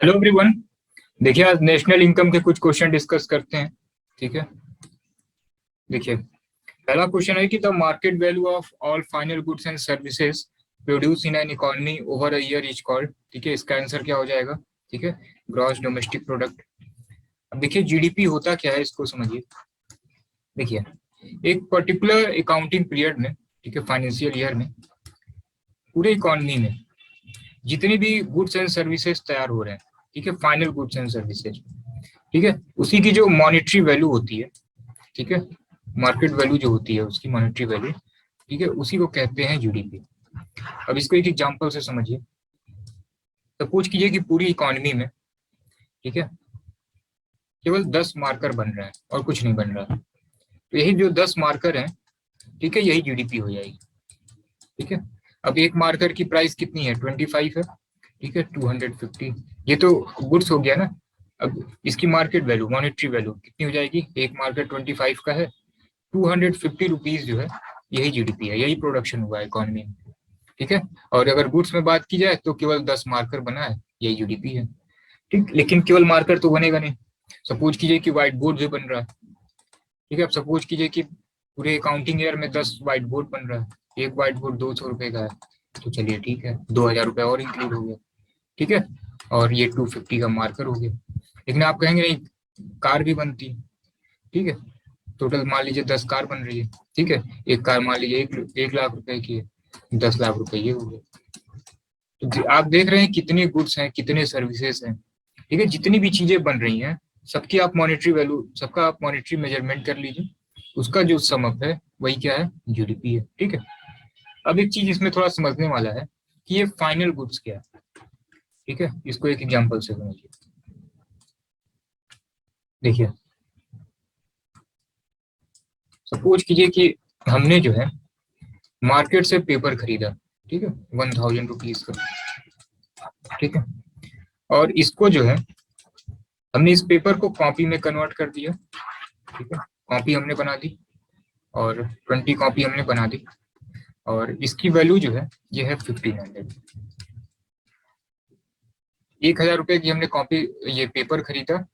Hello everyone. देखिए, आज national income के कुछ क्वेश्चन डिस्कस करते हैं। ठीक है, देखिए, पहला क्वेश्चन है कि the market value of all final goods and services produce in an economy over a year is called. ठीक है, इसका आंसर क्या हो जाएगा? ठीक है, ग्रॉस डोमेस्टिक प्रोडक्ट। अब देखिए, जीडीपी होता क्या है, इसको समझिए। देखिए, एक पर्टिकुलर अकाउंटिंग पीरियड में, ठीक है, फाइनेंशियल ईयर में, पूरे इकोनॉमी में जितने भी गुड्स एंड सर्विसेज तैयार हो रहे हैं, ठीक है, फाइनल गुड्स एंड सर्विसेज, ठीक है, उसी की जो मॉनेटरी वैल्यू होती है, ठीक है, मार्केट वैल्यू जो होती है उसकी मॉनेटरी वैल्यू, ठीक है, उसी को कहते हैं जीडीपी। अब इसको एक एग्जांपल से समझिए। सपोज कीजिए कि पूरी इकोनॉमी में, ठीक है, केवल 10 मार्कर बन रहे हैं और कुछ नहीं बन रहा है। तो यही जो 10 मार्कर हैं, ठीक है, यही जीडीपी हो जाएगी। ठीक है, अब एक मार्कर की प्राइस कितनी है? 25 है। ठीक है, 250, ये तो गुड्स हो गया ना। अब इसकी मार्केट वैल्यू, मॉनेटरी वैल्यू कितनी हो जाएगी? एक मार्कर 25 का है, 250 रुपीज जो है, यही जीडीपी है, यही प्रोडक्शन हुआ है इकोनॉमी में। ठीक है, और अगर गुड्स में बात की जाए तो केवल 10 मार्कर बना है, यही जीडीपी है। ठीक, लेकिन केवल मार्कर तो बनेगा नहीं। सपोज कीजिए कि व्हाइट बोर्ड भी बन रहा है। ठीक है, अब सपोज कीजिए कि पूरे अकाउंटिंग ईयर में 10 व्हाइट बोर्ड बन रहा है। एक व्हाइट बोर्ड 200 रुपए का है, तो चलिए ठीक है, 2000 रुपए और इंक्लूड हो गया। ठीक है, और ये 250 का मार्कर हो गया। लेकिन आप कहेंगे नहीं, कार भी बनती है। ठीक है, टोटल मान लीजिए 10 कार बन रही है। ठीक है, एक कार मान लीजिए 1 लाख रुपए की है, 10 लाख रुपए ये हो गए। तो आप देख रहे हैं कितने गुड्स हैं, कितने सर्विसेज हैं। ठीक है, जितनी भी चीजें बन रही हैं, सबकी आप मॉनेटरी वैल्यू, सबका आप मॉनेटरी मेजरमेंट कर लीजिए। उसका जो सम अप है वही क्या है? जीडीपी है। ठीक है, अब एक चीज इसमें थोड़ा समझने वाला है कि ये फाइनल गुड्स क्या है। ठीक है, इसको एक एग्जांपल से समझिए। देखिए, सपोज कीजिए कि हमने जो है मार्केट से पेपर खरीदा। ठीक है, 1000 रुपीज का। ठीक है, और इसको जो है हमने इस पेपर को कॉपी में कन्वर्ट कर दिया। ठीक है, कॉपी हमने बना दी और 20 कॉपी हमने बना दी, और इसकी वैल्यू जो है ये है 1500। 1000 रुपए की हमने कॉपी, ये पेपर खरीदा,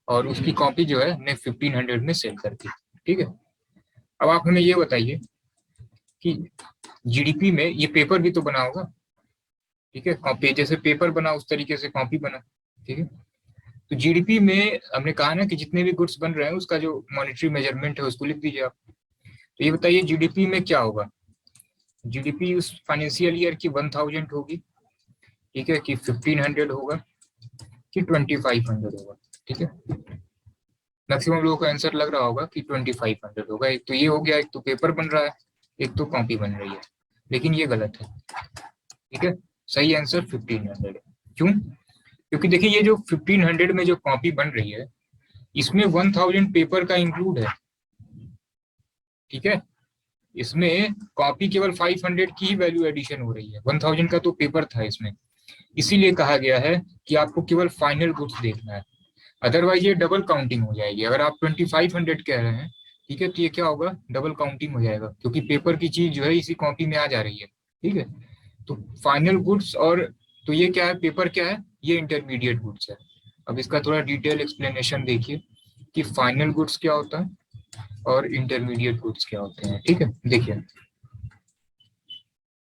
और उसकी कॉपी जो है हमने 1500 में सेल कर दी। ठीक है, अब आप हमें ये बताइए कि जीडीपी में ये पेपर भी तो बना होगा। ठीक है, कॉपी जैसे पेपर बना उस तरीके से कॉपी बना। ठीक है, तो जीडीपी में हमने कहा ना कि जितने भी गुड्स बन रहे हैं उसका जो मॉनेटरी मेजरमेंट है उसको लिख दीजिए आप। तो ये बताइए जीडीपी में क्या होगा? जीडीपी उस फाइनेंशियल ईयर की 1000 होगी, ठीक है, कि 1500 होगा, कि 2500 होगा। ठीक है, मैक्सिमम लोगों को आंसर लग रहा होगा कि 2500 होगा। एक तो ये हो गया, एक तो पेपर बन रहा है, एक तो कॉपी बन रही है, लेकिन ये गलत है। ठीक है, सही आंसर 1500 है। क्यों? क्योंकि देखिए, ये जो 1500 में जो कॉपी बन रही है, इसमें 1000 पेपर का इंक्लूड है। ठीक है, इसमें कॉपी केवल 500 की ही वैल्यू एडिशन हो रही है, 1000 का तो पेपर था इसमें। इसीलिए कहा गया है कि आपको केवल फाइनल गुड्स देखना है, अदरवाइज ये डबल काउंटिंग हो जाएगी। अगर आप 2500 कह रहे हैं, ठीक है, तो ये क्या होगा? डबल काउंटिंग हो जाएगा, क्योंकि पेपर की चीज जो है इसी कॉपी में आ जा रही है। ठीक है, तो फाइनल गुड्स और, तो ये क्या है? पेपर क्या है? ये इंटरमीडिएट गुड्स है। अब इसका थोड़ा डिटेल एक्सप्लेनेशन देखिए कि फाइनल गुड्स क्या होता है और इंटरमीडिएट गुड्स क्या होते हैं। ठीक है, देखिए,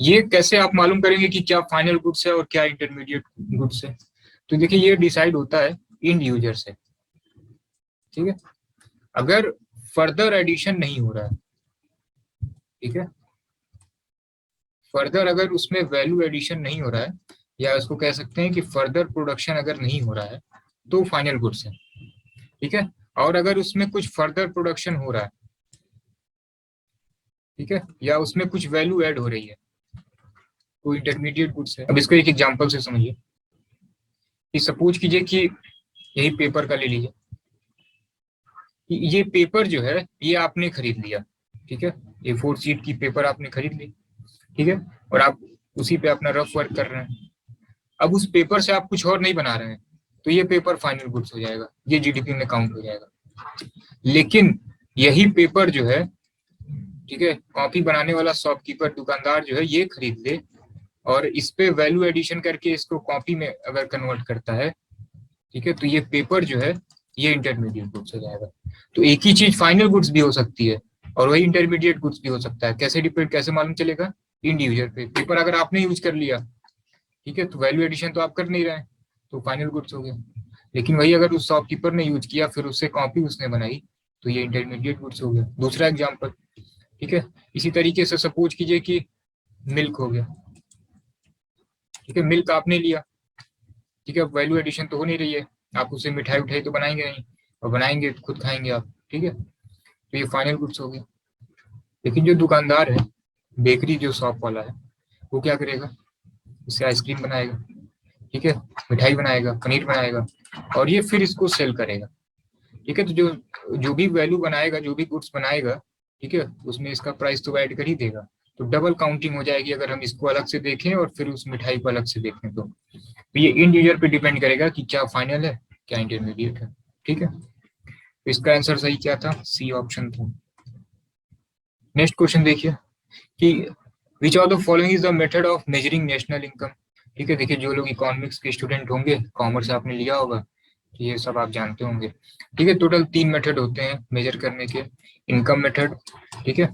ये कैसे आप मालूम करेंगे कि क्या फाइनल गुड्स है और क्या इंटरमीडिएट गुड्स है? तो देखिए, ये डिसाइड होता है इंड यूजर से। ठीक है, अगर फर्दर एडिशन नहीं हो रहा है, ठीक है, फर्दर अगर उसमें वैल्यू एडिशन नहीं हो रहा है, या उसको कह सकते हैं कि फर्दर प्रोडक्शन अगर नहीं हो रहा है, तो फाइनल गुड्स है। ठीक है, और अगर उसमें कुछ फर्दर प्रोडक्शन हो रहा है, ठीक है, या उसमें कुछ वैल्यू ऐड हो रही है, तो इंटरमीडिएट गुड्स है। अब इसको एक एग्जांपल से समझिए कि सपोज कीजिए कि यही पेपर का ले लीजिए कि ये पेपर जो है ये आपने खरीद लिया। ठीक है, ये 4 शीट की पेपर आपने खरीद ली। ठीक है, और आप उसी पे अपना रफ वर्क कर रहे हैं। अब उस पेपर से आप कुछ और नहीं बना रहे हैं, तो ये पेपर फाइनल गुड्स हो जाएगा, ये जीडीपी में काउंट हो जाएगा। लेकिन यही पेपर जो है, ठीक है, कॉपी बनाने वाला शॉपकीपर, दुकानदार जो है, ये खरीद ले और इस पे वैल्यू एडिशन करके इसको कॉपी में अगर कन्वर्ट करता है, ठीक है। तो ये पेपर जो है ये इंटरमीडिएट गुड्स हो जाएगा। तो एक ही चीज फाइनल गुड्स भी हो सकती है और वही इंटरमीडिएट गुड्स भी हो सकता है। कैसे डिपेंड, कैसे मालूम चलेगा? इंडिविजुअल पे। पेपर अगर आपने यूज कर लिया, ठीक है, तो वैल्यू एडिशन तो आप कर नहीं रहे हैं, तो फाइनल गुड्स हो गया। लेकिन वही अगर उस शॉपकीपर ने यूज किया, फिर उससे कॉपी उसने बनाई, तो ये इंटरमीडिएट गुड्स हो गया। दूसरा एग्जाम्पल, ठीक है। इसी तरीके से सपोज कीजिए कि मिल्क हो गया, ठीक है। मिल्क आपने लिया, ठीक है, वैल्यू एडिशन तो हो नहीं रही है, आप उससे मिठाई उठाई तो बनाएंगे नहीं, और बनाएंगे तो खुद खाएंगे आप, ठीक है। तो ये फाइनल गुड्स हो गया। लेकिन जो दुकानदार है, बेकरी जो शॉप वाला है, वो क्या करेगा? इससे आइसक्रीम बनाएगा, ठीक है, मिठाई बनाएगा, पनीर बनाएगा, और ये फिर इसको सेल करेगा, ठीक है। तो जो जो भी वैल्यू बनाएगा, जो भी गुड्स बनाएगा, ठीक है, उसमें इसका प्राइस तो ऐड कर ही देगा। तो डबल काउंटिंग हो जाएगी अगर हम इसको अलग से देखें और फिर उस मिठाई को अलग से देखें। तो ये इंडिविजुअल पे डिपेंड करेगा कि क्या फाइनल है, क्या इंटरमीडिएट है, ठीक है। तो इसका आंसर सही क्या था? सी ऑप्शन था। नेक्स्ट क्वेश्चन देखिए कि विच of the following is the method of measuring national income. ठीक है, देखिए जो लोग इकोनॉमिक्स के स्टूडेंट होंगे, कॉमर्स आपने लिया होगा, तो ये सब आप जानते होंगे। ठीक है, टोटल 3 मेथड होते हैं मेजर करने के। इनकम मेथड, ठीक है,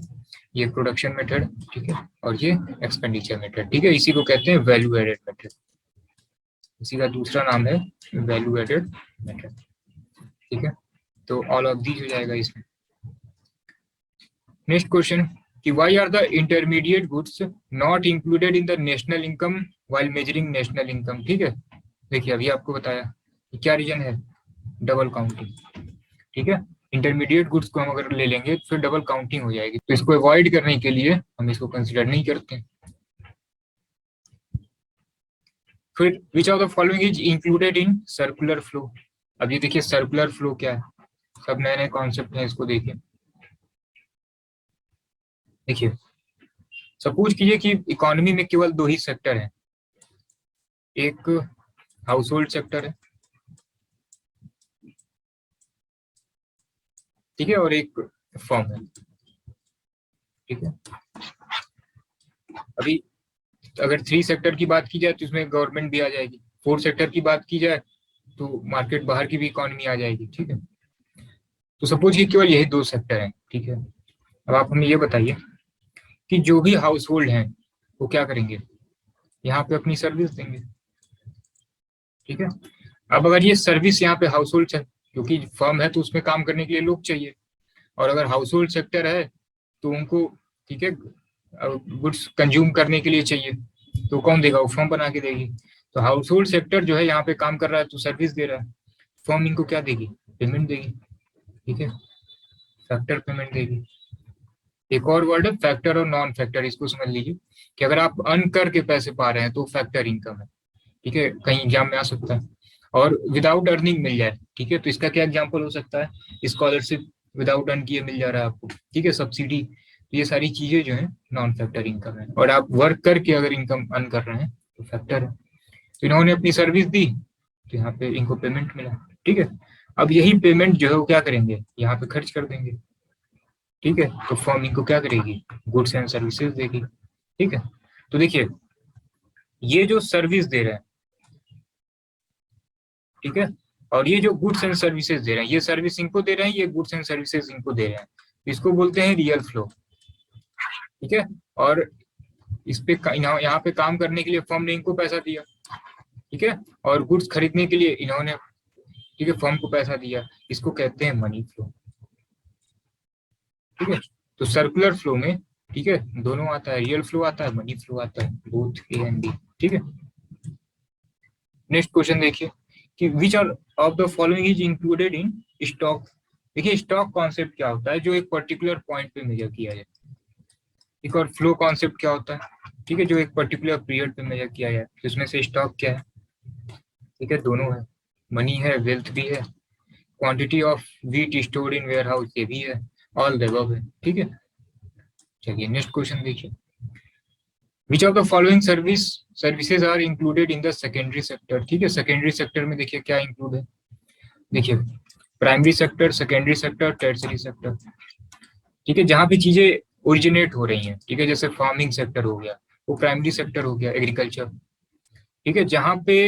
ये प्रोडक्शन मेथड, ठीक है, और ये एक्सपेंडिचर मेथड, ठीक है। इसी को कहते हैं वैल्यू एडेड मेथड। इसी का दूसरा नाम है वैल्यू एडेड मेथड, ठीक है। तो ऑल ऑफ दीज हो जाएगा इसमें। नेक्स्ट क्वेश्चन कि why are the intermediate goods not included in the national income while measuring national income. ठीक है, देखिए अभी आपको बताया कि क्या रीजन है, डबल काउंटिंग। ठीक है, इंटरमीडिएट गुड्स को हम अगर ले लेंगे तो फिर डबल काउंटिंग हो जाएगी, तो इसको अवॉइड करने के लिए हम इसको कंसिडर नहीं करते। फिर विच of the following is included in circular flow. अब ये देखिए सर्कुलर फ्लो क्या है, सब नए नए कॉन्सेप्ट हैं, इसको देखिए। देखिए सपोज कीजिए कि इकोनॉमी में केवल 2 ही सेक्टर हैं, एक हाउस होल्ड सेक्टर है, ठीक है, और एक फर्म है, ठीक है। अभी अगर 3 सेक्टर की बात की जाए तो इसमें गवर्नमेंट भी आ जाएगी, 4 सेक्टर की बात की जाए तो मार्केट बाहर की भी इकोनॉमी आ जाएगी, ठीक है। तो सपोज कि केवल यही 2 सेक्टर हैं, ठीक है। अब आप हमें ये बताइए कि जो भी हाउस होल्ड हैं वो क्या करेंगे, यहाँ पे अपनी सर्विस देंगे, ठीक है। अब अगर ये सर्विस यहाँ पे हाउस होल्ड, क्योंकि फर्म है तो उसमें काम करने के लिए लोग चाहिए, और अगर हाउस होल्ड सेक्टर है तो उनको, ठीक है, गुड्स कंज्यूम करने के लिए चाहिए, तो कौन देगा? वो फर्म बना के देगी। तो हाउस होल्ड सेक्टर जो है यहाँ पे काम कर रहा है तो सर्विस दे रहा है, फर्म इनको क्या देगी? पेमेंट देगी, ठीक है, फैक्टर पेमेंट देगी। एक और वर्ड है फैक्टर और नॉन फैक्टर, इसको समझ लीजिए कि अगर आप अर्न करके पैसे पा रहे हैं तो फैक्टर इनकम है, ठीक है, कहीं एग्जाम में आ सकता है। और विदाउट अर्निंग मिल जाए, ठीक है, तो इसका क्या एग्जाम्पल हो सकता है? स्कॉलरशिप विदाउट अर्न किए मिल जा रहा है आपको, ठीक है, सब्सिडी। तो ये सारी चीजें जो है नॉन फैक्टर इनकम है, और आप वर्क करके अगर इनकम अर्न कर रहे हैं तो फैक्टर है। तो इन्होंने अपनी सर्विस दी तो यहाँ पे इनको पेमेंट मिला, ठीक है। अब यही पेमेंट जो है वो क्या करेंगे, यहाँ पे खर्च कर देंगे, ठीक है। तो फर्म इनको क्या करेगी? गुड्स एंड सर्विसेज देगी, ठीक है। तो देखिए ये जो सर्विस दे रहे हैं, ठीक है, और ये जो गुड्स एंड सर्विसेज दे रहे हैं, ये सर्विस इनको दे रहे हैं, ये गुड्स एंड सर्विसेज इनको दे रहे हैं, इसको बोलते हैं रियल फ्लो, ठीक है। और इस पे यहाँ पे काम करने के लिए फर्म ने इनको पैसा दिया, ठीक है, और गुड्स खरीदने के लिए इन्होंने, ठीक है, फर्म को पैसा दिया, इसको कहते हैं मनी फ्लो, ठीक है। तो सर्कुलर फ्लो में, ठीक है, दोनों आता है, रियल फ्लो आता है, मनी फ्लो आता है, बोथ ए एंड बी, ठीक है। नेक्स्ट क्वेश्चन देखिए कि which are of the following is included in stock. देखिए स्टॉक कॉन्सेप्ट क्या होता है? जो एक पर्टिकुलर पॉइंट पे मेजर किया जाए। एक और फ्लो कॉन्सेप्ट क्या होता है? ठीक है, जो एक पर्टिकुलर पीरियड पे मेजर किया जाए। तो इसमें से स्टॉक क्या है? ठीक है, दोनों है, मनी है, वेल्थ भी है, quantity of wheat stored in warehouse ये भी है, ऑल द अबव है, ठीक है। चलिए नेक्स्ट क्वेश्चन देखिए, which of the following services are included in the secondary sector. ठीक है, सेकेंडरी सेक्टर में देखिए क्या इंक्लूड है, देखिए primary sector, secondary sector, tertiary sector, ठीक है, जहां पे चीजें ओरिजिनेट हो रही हैं, ठीक है, जैसे फार्मिंग सेक्टर हो गया, वो प्राइमरी सेक्टर हो गया, एग्रीकल्चर, ठीक है, जहां पे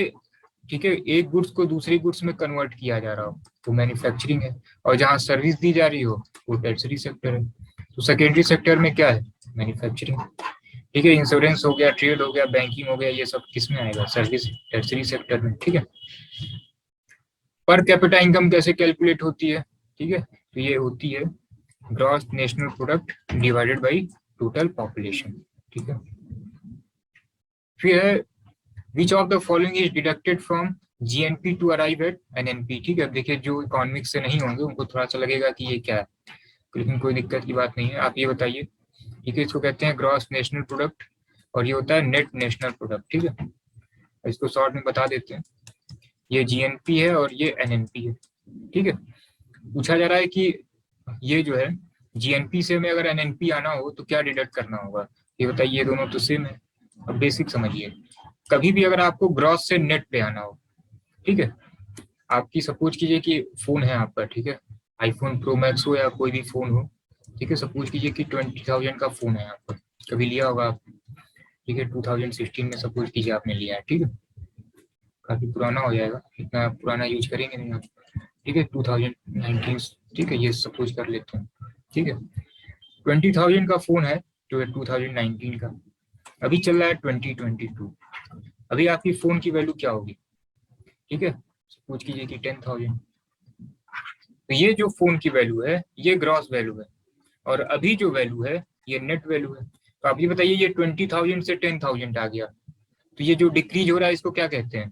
ठीक है, एक गुड्स को दूसरे गुड्स में कन्वर्ट किया जा रहा हो वो मैन्युफैक्चरिंग है, और जहाँ सर्विस दी जा रही हो वो टर्सरी सेक्टर है। तो सेकेंडरी सेक्टर में क्या है? मैन्युफैक्चरिंग। ठीक है, इंश्योरेंस हो गया, ट्रेड हो गया, बैंकिंग हो गया, ये सब किस में आएगा? सर्विस, टर्सरी सेक्टर में। ठीक है, पर कैपिटा इनकम कैसे कैलकुलेट होती है? ठीक है, तो ये होती है gross national product divided by total population. ठीक है, फिर है which of the following is deducted from GNP to arrive at NNP. ठीक है, देखिए जो इकोनॉमिक्स से नहीं होंगे उनको थोड़ा सा लगेगा कि ये क्या है, लेकिन कोई दिक्कत की बात नहीं है। आप ये बताइए, ठीक है, इसको कहते हैं ग्रॉस नेशनल प्रोडक्ट और ये होता है नेट नेशनल प्रोडक्ट। ठीक है, इसको शॉर्ट में बता देते हैं, ये जीएनपी है और ये एनएनपी है। ठीक है, पूछा जा रहा है कि ये जो है जीएनपी से में अगर एनएनपी आना हो तो क्या डिडक्ट करना होगा, ये बताइए। ये दोनों तो सेम है। अब बेसिक समझिए, कभी भी अगर आपको ग्रॉस से नेट पे आना हो, ठीक है, आपकी सपोज कीजिए कि फोन है आपका, ठीक है, आईफोन प्रो मैक्स हो या कोई भी फोन हो, ठीक है, सपोज कीजिए कि 20,000 का फोन है आपका, कभी लिया होगा आप, ठीक है, 2016 में सपोज कीजिए आपने लिया है। ठीक है, काफी पुराना हो जाएगा, इतना पुराना यूज करेंगे नहीं आप। ठीक है, 2019, ठीक है, ये सपोज कर लेते हैं। ठीक है, 20,000 का फोन है जो 2019 का, अभी चल रहा है 2022, अभी आपकी फोन की वैल्यू क्या होगी? ठीक है, सपोज कीजिए कि 10,000। तो ये जो फोन की वैल्यू है ये ग्रॉस वैल्यू है, और अभी जो वैल्यू है ये नेट वैल्यू है। तो आप ये बताइए, ये 20,000 से 10,000 आ गया, तो ये जो डिक्रीज हो रहा है इसको क्या कहते हैं?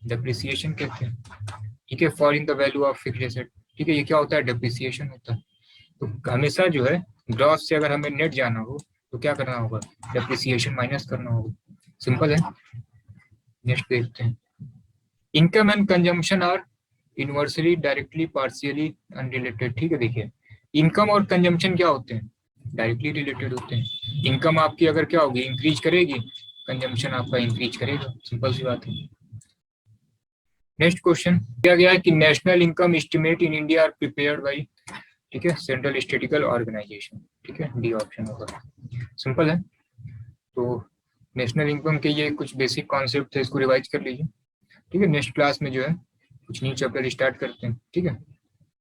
डेप्रिसिएशन कहते हैं। ठीक है, for in the value of fixed asset. ठीक है, ये क्या होता है? डेप्रिसिएशन होता है। तो हमेशा जो है ग्रॉस से अगर हमें नेट जाना हो तो क्या करना होगा? डेप्रिसिएशन माइनस करना होगा। सिंपल है। नेक्स्ट देखते हैं, income and consumption are inversely directly partially unrelated. ठीक है, देखिए इनकम और कंजम्पशन क्या होते हैं? डायरेक्टली रिलेटेड होते हैं। इनकम आपकी अगर क्या होगी? इंक्रीज करेगी, कंजम्पशन आपका इंक्रीज करेगा, सिंपल सी बात है। नेक्स्ट क्वेश्चन दिया गया है कि national income estimate in India are prepared by, ठीक है, सेंट्रल स्टैटिस्टिकल ऑर्गेनाइजेशन। ठीक है, डी ऑप्शन होगा। सिंपल है। तो नेशनल इनकम के ये कुछ बेसिक कॉन्सेप्ट थे, इसको रिवाइज कर लीजिए। ठीक है, नेक्स्ट क्लास में जो है कुछ न्यू चैप्टर स्टार्ट करते हैं। ठीक है।